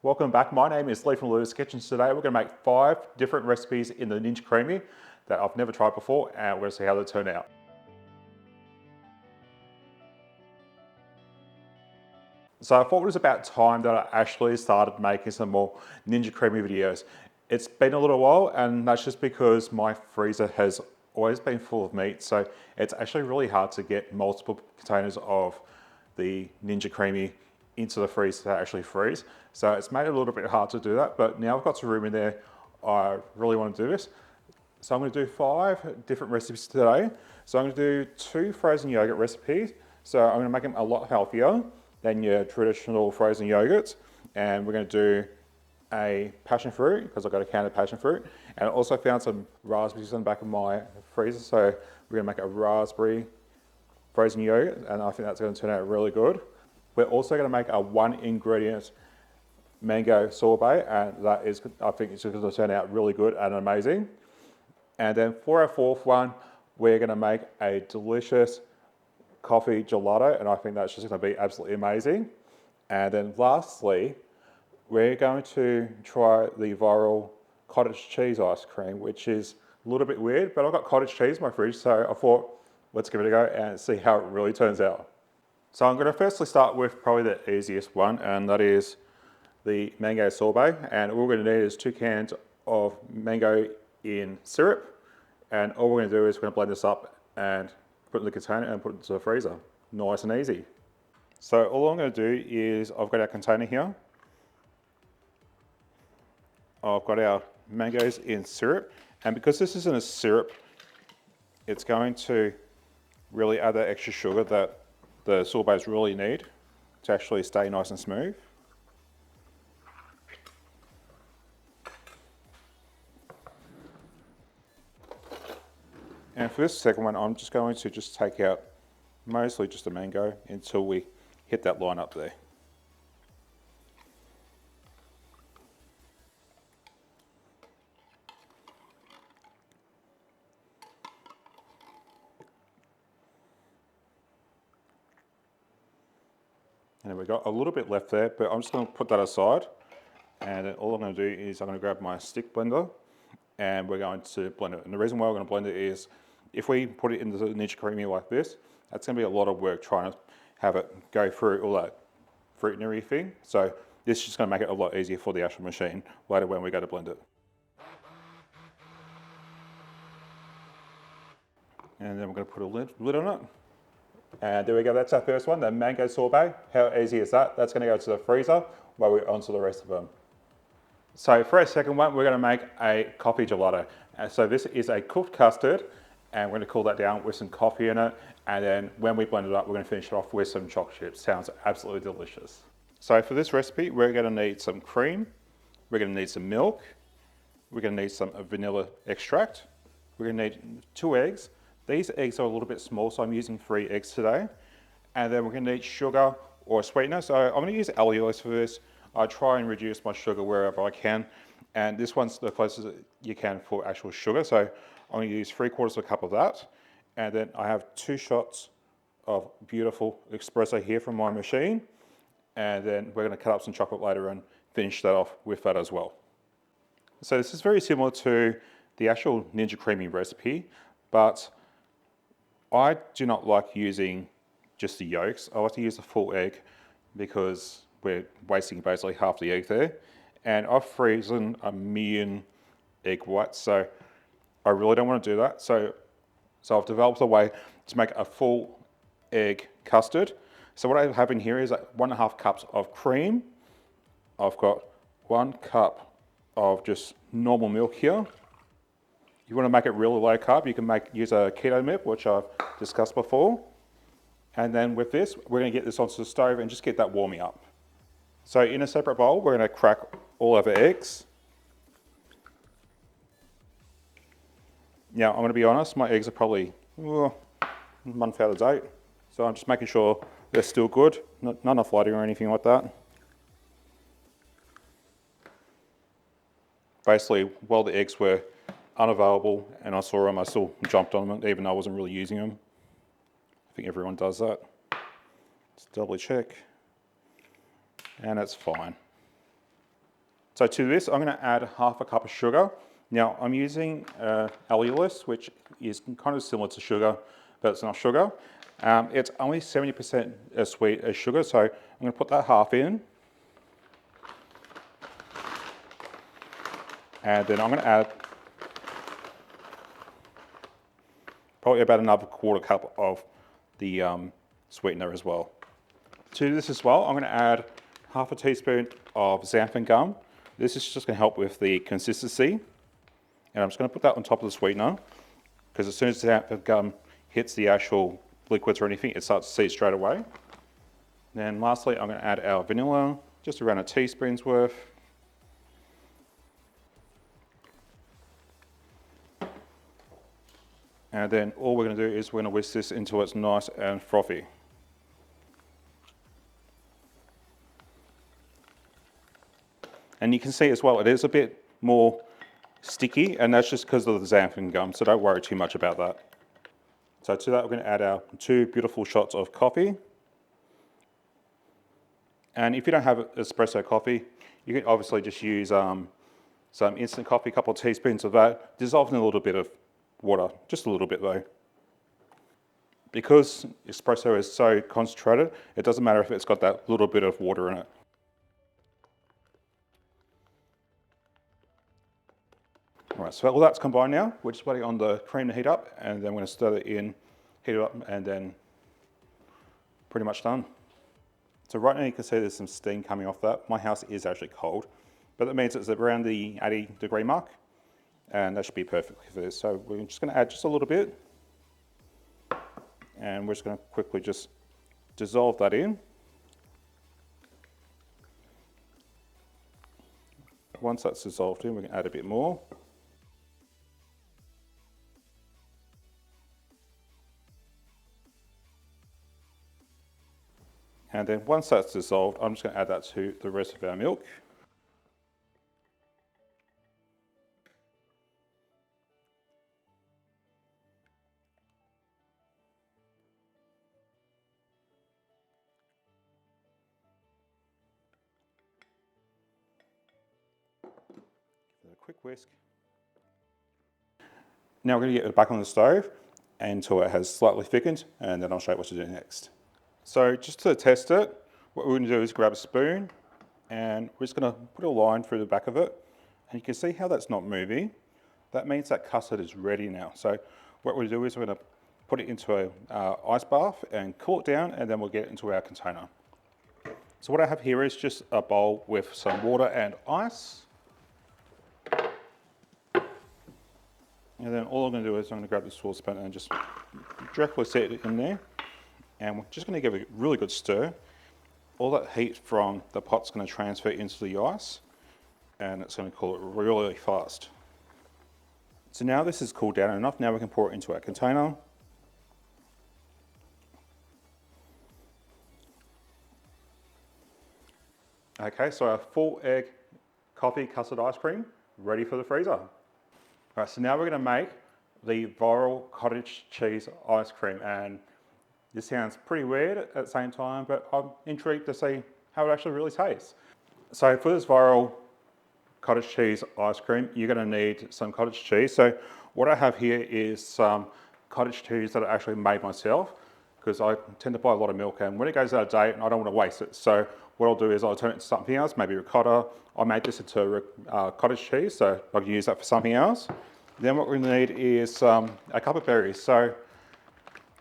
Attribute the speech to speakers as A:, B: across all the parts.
A: Welcome back. My name is Lee from Allulose Kitchen. Today we're going to make 5 different recipes in the Ninjas Creami that I've never tried before, and we're going to see how they turn out. So I thought it was about time that I actually started making some more Ninjas Creami videos. It's been a little while, and that's just because my freezer has always been full of meat, so it's actually really hard to get multiple containers of the Ninjas Creami into the freezer to actually freeze. So it's made it a little bit hard to do that, but now I've got some room in there. I really want to do this. So I'm going to do 5 different recipes today. So I'm going to do 2 frozen yogurt recipes. So I'm going to make them a lot healthier than your traditional frozen yogurts. And we're going to do a passion fruit, because I've got a can of passion fruit. And I also found some raspberries in the back of my freezer. So we're going to make a raspberry frozen yogurt, and I think that's going to turn out really good. We're also going to make a 1 ingredient mango sorbet, and that is, I think it's going to turn out really good and amazing. And then for our 4th one, we're going to make a delicious coffee gelato, and I think that's just going to be absolutely amazing. And then lastly, we're going to try the viral cottage cheese ice cream, which is a little bit weird, but I've got cottage cheese in my fridge, so I thought, let's give it a go and see how it really turns out. So I'm going to firstly start with probably the easiest one, and that is the mango sorbet. And all we're going to need is 2 cans of mango in syrup. And all we're going to do is we're going to blend this up and put it in the container and put it into the freezer. Nice and easy. So all I'm going to do is I've got our container here. I've got our mangoes in syrup. And because this isn't a syrup, it's going to really add that extra sugar that the sorbets really need to actually stay nice and smooth. And for this second one, I'm just going to take out mostly just a mango until we hit that line up there. And we've got a little bit left there, but I'm just going to put that aside. And then all I'm going to do is I'm going to grab my stick blender and we're going to blend it. And the reason why we're going to blend it is if we put it into the Ninjas Creami like this, that's going to be a lot of work trying to have it go through all that fruit and everything. So this is just going to make it a lot easier for the actual machine later when we go to blend it. And then we're going to put a lid on it. And there we go, that's our first one, the mango sorbet. How easy is that? That's going to go to the freezer while we're on to the rest of them. So for our second one, we're going to make a coffee gelato. So this is a cooked custard, and we're going to cool that down with some coffee in it. And then when we blend it up, we're going to finish it off with some chocolate chips. Sounds absolutely delicious. So for this recipe, we're going to need some cream. We're going to need some milk. We're going to need some vanilla extract. We're going to need 2 eggs. These eggs are a little bit small, so I'm using 3 eggs today. And then we're going to need sugar or a sweetener. So I'm going to use Allulose for this. I try and reduce my sugar wherever I can. And this one's the closest you can for actual sugar. So I'm going to use 3/4 cup of that. And then I have 2 shots of beautiful espresso here from my machine. And then we're going to cut up some chocolate later and finish that off with that as well. So this is very similar to the actual Ninjas Creami recipe, but I do not like using just the yolks. I like to use the full egg because we're wasting basically half the egg there. And I've frozen 1,000,000 egg whites, so I really don't want to do that. So I've developed a way to make a full egg custard. So what I have in here is 1.5 cups of cream. I've got 1 cup of just normal milk here. You want to make it really low carb, you can use a keto milk, which I've discussed before. And then with this, we're going to get this onto the stove and just get that warming up. So in a separate bowl, we're going to crack all of our eggs. Now, I'm going to be honest, my eggs are probably a month out of date. So I'm just making sure they're still good, not enough floating or anything like that. Basically, while the eggs were unavailable and I saw them, I still jumped on them, even though I wasn't really using them. I think everyone does that. Let's double check. And it's fine. So to this, I'm going to add half a cup of sugar. Now I'm using Allulose, which is kind of similar to sugar, but it's not sugar. It's only 70% as sweet as sugar, so I'm going to put that half in. And then I'm going to add probably about another quarter cup of the sweetener as well. To this as well, I'm going to add half a teaspoon of xantham gum. This is just going to help with the consistency. And I'm just going to put that on top of the sweetener, because as soon as the xantham gum hits the actual liquids or anything, it starts to seed straight away. Then lastly, I'm going to add our vanilla, just around a teaspoon's worth. And then all we're going to do is we're going to whisk this until it's nice and frothy. And you can see as well, it is a bit more sticky, and that's just because of the xanthan gum, so don't worry too much about that. So to that, we're going to add our 2 beautiful shots of coffee. And if you don't have espresso coffee, you can obviously just use some instant coffee, a couple of teaspoons of that, dissolved in a little bit of water, just a little bit though. Because espresso is so concentrated, it doesn't matter if it's got that little bit of water in it. All right, so all that's combined now. We're just waiting on the cream to heat up, and then we're going to stir it in, heat it up, and then pretty much done. So right now you can see there's some steam coming off that. My house is actually cold, but that means it's around the 80-degree mark, and that should be perfect for this. So we're just going to add just a little bit, and we're just going to quickly just dissolve that in. Once that's dissolved in, we can add a bit more. And then once that's dissolved, I'm just going to add that to the rest of our milk. Give it a quick whisk. Now we're going to get it back on the stove until it has slightly thickened, and then I'll show you what to do next. So just to test it, what we're going to do is grab a spoon, and we're just going to put a line through the back of it. And you can see how that's not moving. That means that custard is ready now. So what we'll do is we're going to put it into an ice bath and cool it down, and then we'll get it into our container. So what I have here is just a bowl with some water and ice. And then all I'm going to do is I'm going to grab the saucepan and just directly set it in there. And we're just going to give it a really good stir. All that heat from the pot's going to transfer into the ice, and it's going to cool it really fast. So now this is cooled down enough, now we can pour it into our container. Okay, so our full egg coffee custard ice cream ready for the freezer. All right, so now we're going to make the viral cottage cheese ice cream, and this sounds pretty weird at the same time, but I'm intrigued to see how it actually really tastes. So for this viral cottage cheese ice cream, you're going to need some cottage cheese. So what I have here is some cottage cheese that I actually made myself, because I tend to buy a lot of milk, and when it goes out of date, I don't want to waste it. So what I'll do is I'll turn it into something else, maybe ricotta. I made this into cottage cheese, so I can use that for something else. Then what we're going to need is a couple of berries. So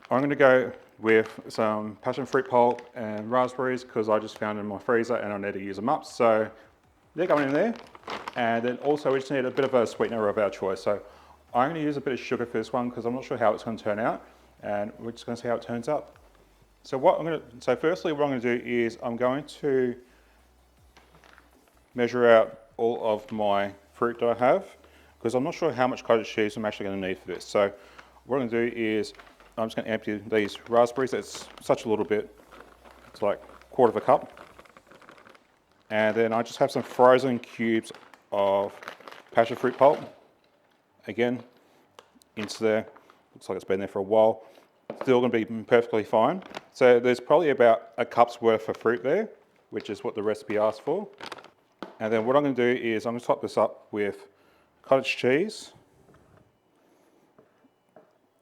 A: I'm going to go with some passionfruit pulp and raspberries, because I just found them in my freezer and I need to use them up. So they're going in there. And then also we just need a bit of a sweetener of our choice. So I'm going to use a bit of sugar for this one, because I'm not sure how it's going to turn out, and we're just going to see how it turns out. So firstly what I'm going to do is I'm going to measure out all of my fruit that I have, because I'm not sure how much cottage cheese I'm actually going to need for this. So what I'm going to do is I'm just going to empty these raspberries. It's such a little bit, it's like a quarter of a cup. And then I just have some frozen cubes of passion fruit pulp. Again, into there. Looks like it's been there for a while. Still going to be perfectly fine. So there's probably about a cup's worth of fruit there, which is what the recipe asked for. And then what I'm going to do is I'm going to top this up with cottage cheese.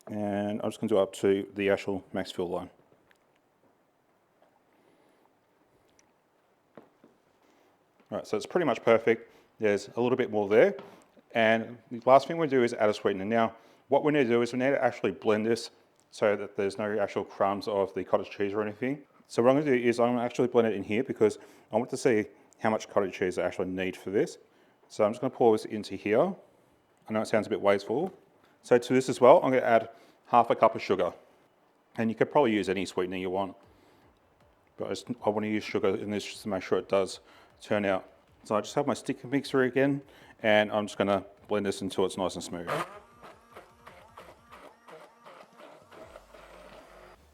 A: And I'm just going to do up to the actual max fill line. All right, so it's pretty much perfect. There's a little bit more there. And the last thing we do is add a sweetener. Now, what we need to do is we need to actually blend this so that there's no actual crumbs of the cottage cheese or anything. So what I'm going to do is I'm going to actually blend it in here because I want to see how much cottage cheese I actually need for this. So I'm just going to pour this into here. I know it sounds a bit wasteful. So to this as well, I'm going to add half a cup of sugar. And you could probably use any sweetener you want. But I want to use sugar in this just to make sure it does turn out. So I just have my stick mixer again, and I'm just going to blend this until it's nice and smooth.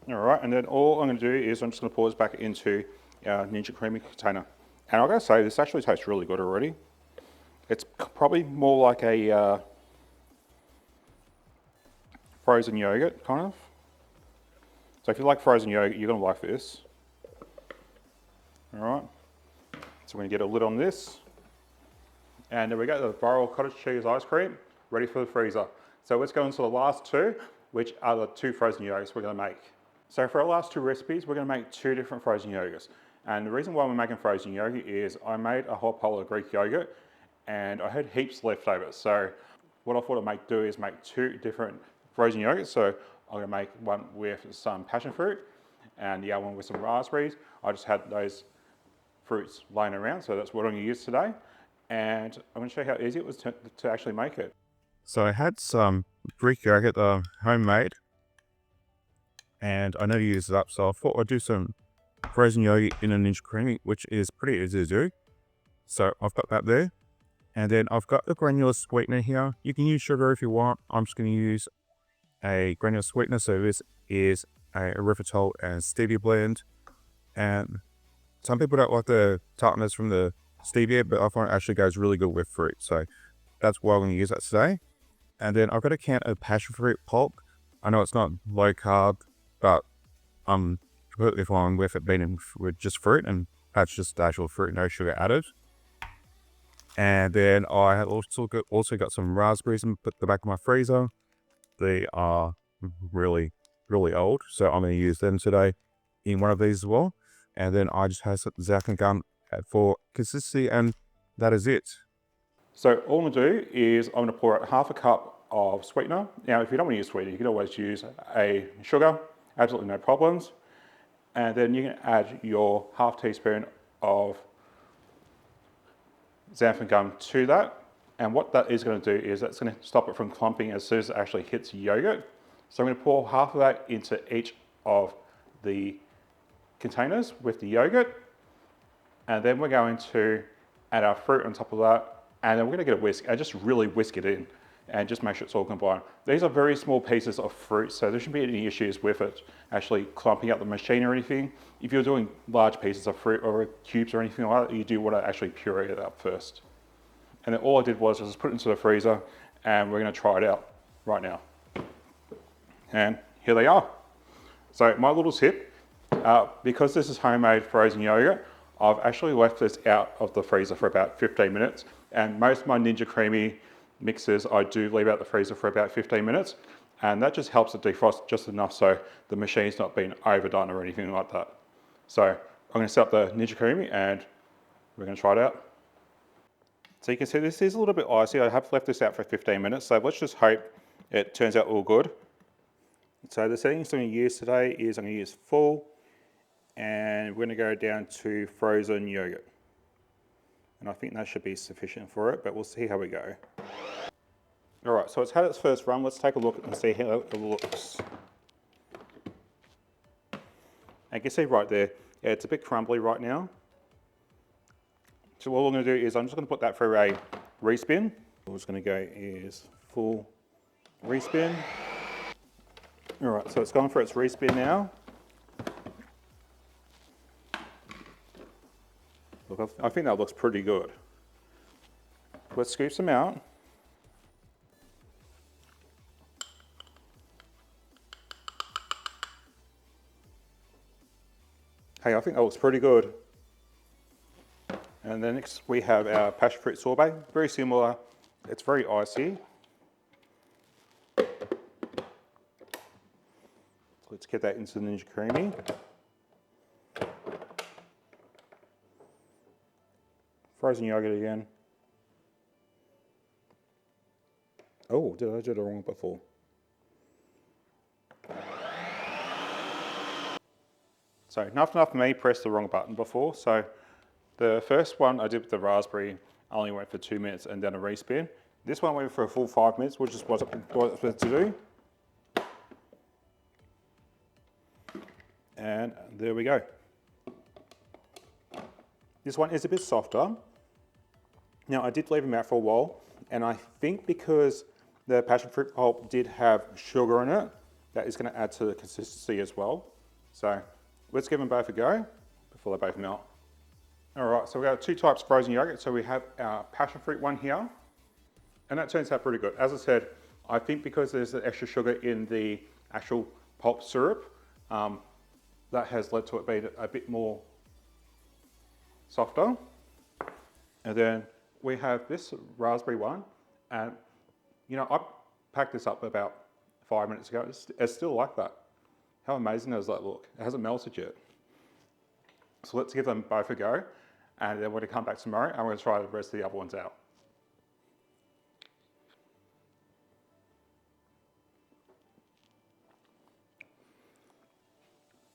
A: All right, and then all I'm going to do is I'm just going to pour this back into our Ninja Creami container. And I've got to say, this actually tastes really good already. It's probably more like a frozen yogurt, kind of. So if you like frozen yogurt, you're going to like this. All right. So we're going to get a lid on this. And there we go, the viral cottage cheese ice cream, ready for the freezer. So let's go into the last two, which are the two frozen yogurts we're going to make. So for our last two recipes, we're going to make two different frozen yogurts. And the reason why we're making frozen yogurt is I made a whole pile of Greek yogurt and I had heaps left over. So what I thought I'd do is make two different frozen yogurts. So I'm going to make one with some passion fruit and the other one with some raspberries. I just had those fruits laying around, so that's what I'm going to use today. And I'm going to show you how easy it was to actually make it.
B: So I had some Greek yogurt homemade, and I never used it up, so I thought I'd do some frozen yogurt in a Ninja Creami, which is pretty easy to do. So I've got that there, and then I've got the granular sweetener here. You can use sugar if you want. I'm just going to use a granular sweetener, so this is a erythritol and stevia blend, and some people don't like the tartness from the stevia, but I find it actually goes really good with fruit, so that's why I'm going to use that today. And then I've got a can of passionfruit pulp. I know it's not low carb, but I'm completely fine with it being with just fruit, and that's just the actual fruit, no sugar added. And then I have also got some raspberries in the back of my freezer. They are really, really old, so I'm going to use them today in one of these as well. And then I just have some xantham for consistency, and that is it.
A: So all I'm going to do is I'm going to pour out half a cup of sweetener. Now, if you don't want to use sweetener, you can always use a sugar, absolutely no problems. And then you can add your half teaspoon of xanthan gum to that. And what that is going to do is that's going to stop it from clumping as soon as it actually hits yogurt. So I'm going to pour half of that into each of the containers with the yogurt. And then we're going to add our fruit on top of that. And then we're going to get a whisk and just really whisk it in and just make sure it's all combined. These are very small pieces of fruit, so there shouldn't be any issues with it actually clumping up the machine or anything. If you're doing large pieces of fruit or cubes or anything like that, you do want to actually puree it up first. And then all I did was just put it into the freezer, and we're going to try it out right now. And here they are. So my little tip, because this is homemade frozen yogurt, I've actually left this out of the freezer for about 15 minutes. And most of my Ninja Creami mixes, I do leave out the freezer for about 15 minutes. And that just helps it defrost just enough so the machine's not being overdone or anything like that. So I'm going to set up the Ninja Creami and we're going to try it out. So you can see this is a little bit icy. I have left this out for 15 minutes. So let's just hope it turns out all good. So the settings I'm going to use today is I'm going to use full, and we're going to go down to frozen yogurt. And I think that should be sufficient for it, but we'll see how we go. All right, so it's had its first run. Let's take a look and see how it looks. And you can see right there, yeah, it's a bit crumbly right now. So what we're going to do is I'm just going to put that through a respin. What we're just going to go is full respin. All right, so it's gone for its respin now. Look, I think that looks pretty good. Let's scoop some out. Hey, I think that looks pretty good. And then next we have our passion fruit sorbet, very similar. It's very icy. Let's get that into the Ninja Creami. Frozen yogurt again. Oh, did I do it wrong before? So enough for me, pressed the wrong button before. So the first one I did with the raspberry only went for 2 minutes and then a respin. This one went for a full 5 minutes, which is what it's meant to do. And there we go. This one is a bit softer. Now I did leave them out for a while, and I think because the passion fruit pulp did have sugar in it, that is going to add to the consistency as well. So let's give them both a go before they both melt. All right, so we've got 2 types of frozen yogurt. So we have our passion fruit one here, and that turns out pretty good. As I said, I think because there's the extra sugar in the actual pulp syrup, that has led to it being a bit more softer. And then we have this raspberry one, and you know, I packed this up about 5 minutes ago. It's still like that. How amazing does that look? It hasn't melted yet. So let's give them both a go, and then when I come back tomorrow, I'm going to try the rest of the other ones out.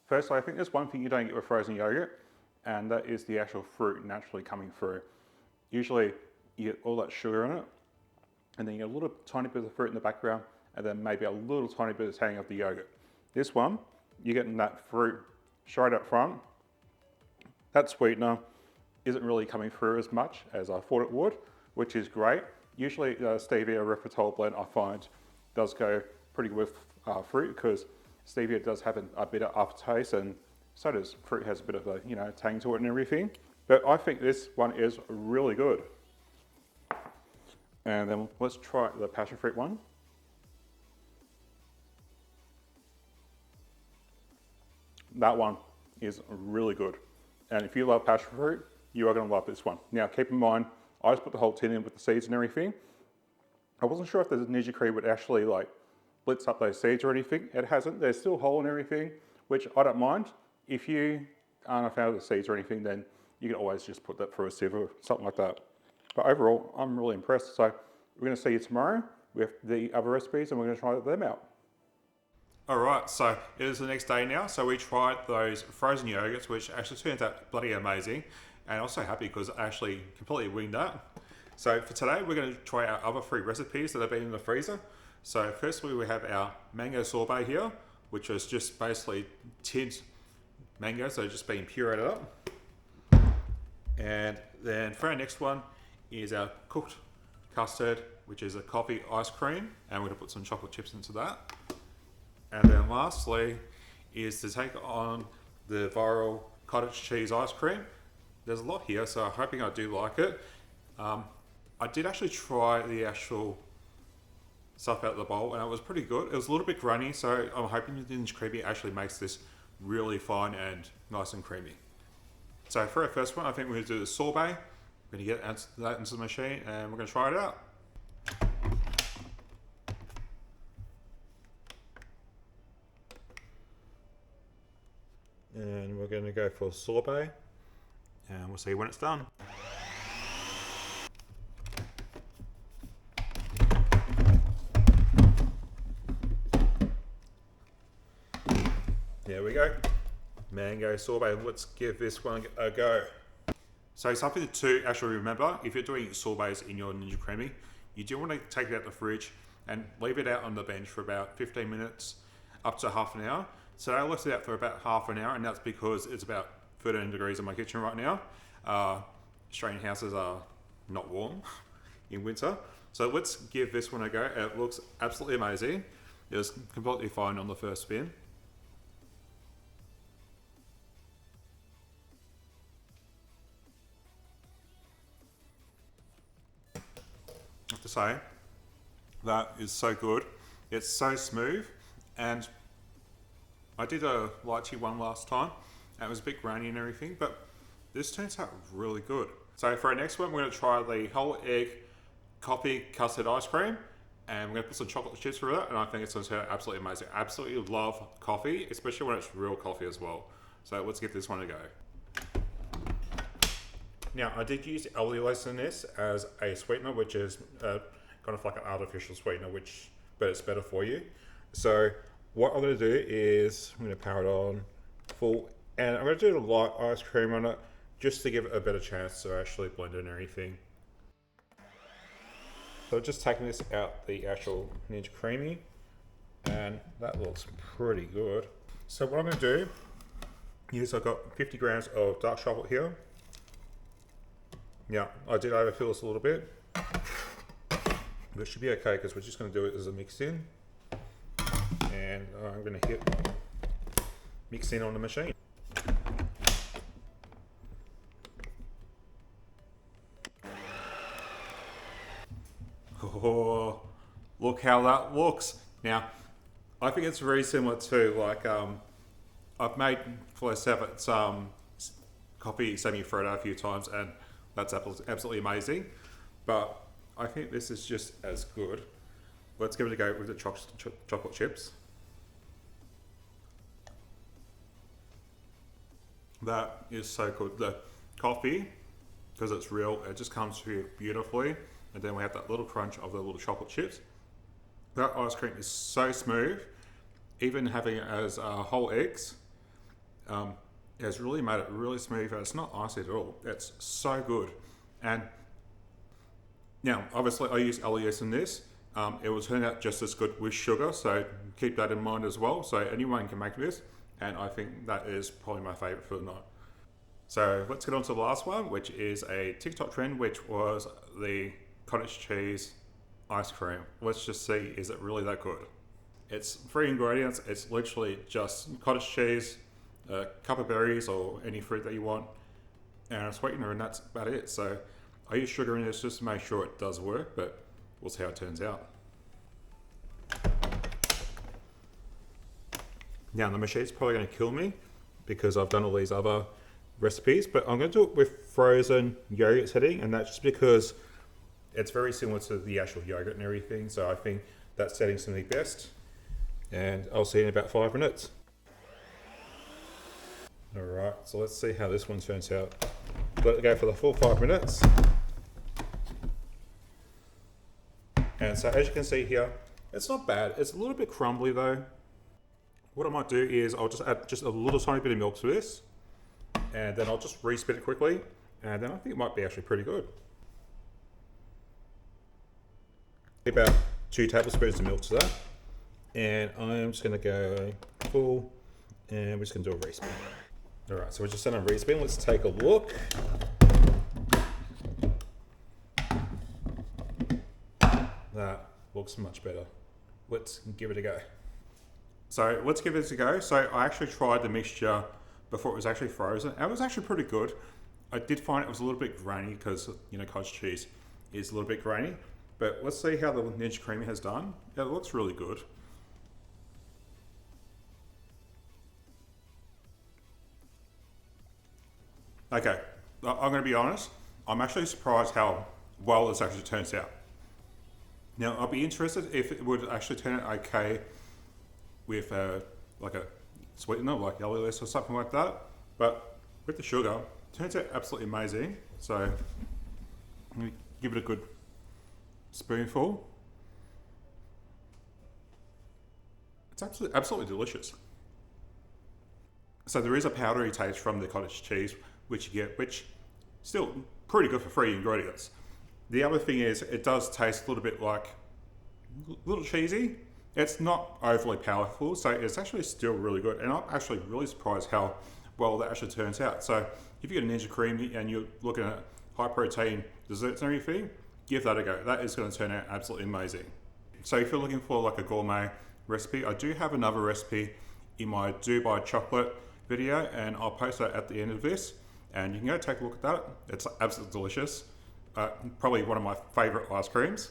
A: Firstly, I think there's one thing you don't get with frozen yogurt, and that is the actual fruit naturally coming through. Usually you get all that sugar in it, and then you get a little tiny bit of fruit in the background, and then maybe a little tiny bit of tang of the yogurt. This one, you're getting that fruit straight up front. That sweetener isn't really coming through as much as I thought it would, which is great. Usually stevia erythritol blend I find does go pretty good with fruit, because stevia does have a bit of aftertaste, and so does fruit, has a bit of a tang to it and everything. But I think this one is really good. And then let's try the passion fruit one. That one is really good. And if you love passion fruit, you are going to love this one. Now keep in mind, I just put the whole tin in with the seeds and everything. I wasn't sure if the Ninja Creami would actually like blitz up those seeds or anything. It hasn't. There's still whole and everything, which I don't mind. If you aren't a fan of the seeds or anything, then you can always just put that through a sieve or something like that. But overall, I'm really impressed. So we're going to see you tomorrow with the other recipes, and we're going to try them out. All right, so it is the next day now. So we tried those frozen yogurts, which actually turned out bloody amazing. And I'm so happy because I actually completely winged that. So for today, we're going to try our other 3 recipes that have been in the freezer. So firstly, we have our mango sorbet here, which is just basically tinned mango, so just being pureed up. And then for our next one is our cooked custard, which is a coffee ice cream, and we're going to put some chocolate chips into that. And then lastly is to take on the viral cottage cheese ice cream. There's a lot here, so I'm hoping I do like it. I did actually try the actual stuff out of the bowl, and it was pretty good. It was a little bit runny, so I'm hoping the Ninjas Creami actually makes this really fine and nice and creamy. So for our first one, I think we're going to do the sorbet. We're going to get that into the machine, and we're going to try it out. And we're going to go for sorbet, and we'll see when it's done. There we go. Mango sorbet. Let's give this one a go. So something to actually remember, if you're doing sorbets in your Ninja Creami, you do want to take it out the fridge and leave it out on the bench for about 15 minutes up to half an hour. So I left it out for about half an hour, and that's because it's about 13 degrees in my kitchen right now. Australian houses are not warm in winter. So let's give this one a go. It looks absolutely amazing. It was completely fine on the first spin. I have to say, that is so good. It's so smooth, and I did a lychee one last time, and it was a bit grainy and everything, but this turns out really good. So for our next one, we're going to try the whole egg coffee custard ice cream, and we're going to put some chocolate chips through it, and I think it's going to turn out absolutely amazing. I absolutely love coffee, especially when it's real coffee as well. So let's give this one a go. Now, I did use Allulose in this as a sweetener, which is kind of like an artificial sweetener, but it's better for you. So what I'm going to do is I'm going to power it on full, and I'm going to do a light ice cream on it just to give it a better chance to actually blend in everything. So just taking this out the actual Ninja Creami, and that looks pretty good. So what I'm going to do is I've got 50 grams of dark chocolate here. Yeah, I did overfill this a little bit, but it should be okay because we're just going to do it as a mix in. And I'm going to hit mix in on the machine. Oh, look how that looks. Now, I think it's very similar to like I've made for myself coffee semi-freddo a few times, and that's absolutely amazing. But I think this is just as good. Let's give it a go with the chocolate chips. That is so good. The coffee, because it's real, it just comes through beautifully. And then we have that little crunch of the little chocolate chips. That ice cream is so smooth. Even having it as whole eggs, has really made it really smooth. It's not icy at all. It's so good. And now, obviously, I use Allulose in this. It will turn out just as good with sugar, so keep that in mind as well. So anyone can make this, and I think that is probably my favorite for the night. So let's get on to the last one, which is a TikTok trend, which was the cottage cheese ice cream. Let's just see, is it really that good? It's 3 ingredients. It's literally just cottage cheese, a cup of berries or any fruit that you want, and a sweetener, and that's about it. So I use sugar in this just to make sure it does work, but we'll see how it turns out. Now the machine's probably going to kill me because I've done all these other recipes, but I'm going to do it with frozen yogurt setting, and that's just because it's very similar to the actual yogurt and everything, so I think that setting's going to be best. And I'll see you in about 5 minutes. Alright, so let's see how this one turns out. Let it go for the full 5 minutes. And so as you can see here, it's not bad. It's a little bit crumbly though. What I might do is I'll just add just a little tiny bit of milk to this, and then I'll just re-spit it quickly, and then I think it might be actually pretty good. About 2 tablespoons of milk to that, and I'm just going to go full, and we're just going to do a re-spin. Alright, so we're just done a re-spin. Let's take a look. That looks much better. Let's give it a go. So let's give this a go. So I actually tried the mixture before it was actually frozen, and it was actually pretty good. I did find it was a little bit grainy because, you know, cottage cheese is a little bit grainy. But let's see how the Ninja Creami has done. It looks really good. Okay, I'm going to be honest. I'm actually surprised how well this actually turns out. Now, I'll be interested if it would actually turn out okay with like a sweetener, like Allulose or something like that. But with the sugar, it turns out absolutely amazing. So I'm going to give it a good spoonful. It's absolutely delicious. So there is a powdery taste from the cottage cheese, which you get, which still pretty good for 3 ingredients. The other thing is it does taste a little bit like a little cheesy. It's not overly powerful, so it's actually still really good. And I'm actually really surprised how well that actually turns out. So if you get a Ninja Creami and you're looking at high protein desserts and everything, give that a go. That is going to turn out absolutely amazing. So if you're looking for like a gourmet recipe, I do have another recipe in my Dubai chocolate video, and I'll post that at the end of this, and you can go take a look at that. It's absolutely delicious. Probably one of my favorite ice creams.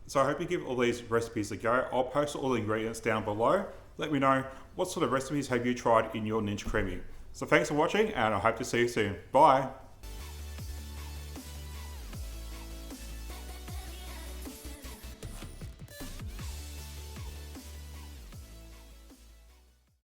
A: So I hope you give all these recipes a go. I'll post all the ingredients down below. Let me know what sort of recipes have you tried in your Ninja Creami. So thanks for watching, and I hope to see you soon. Bye.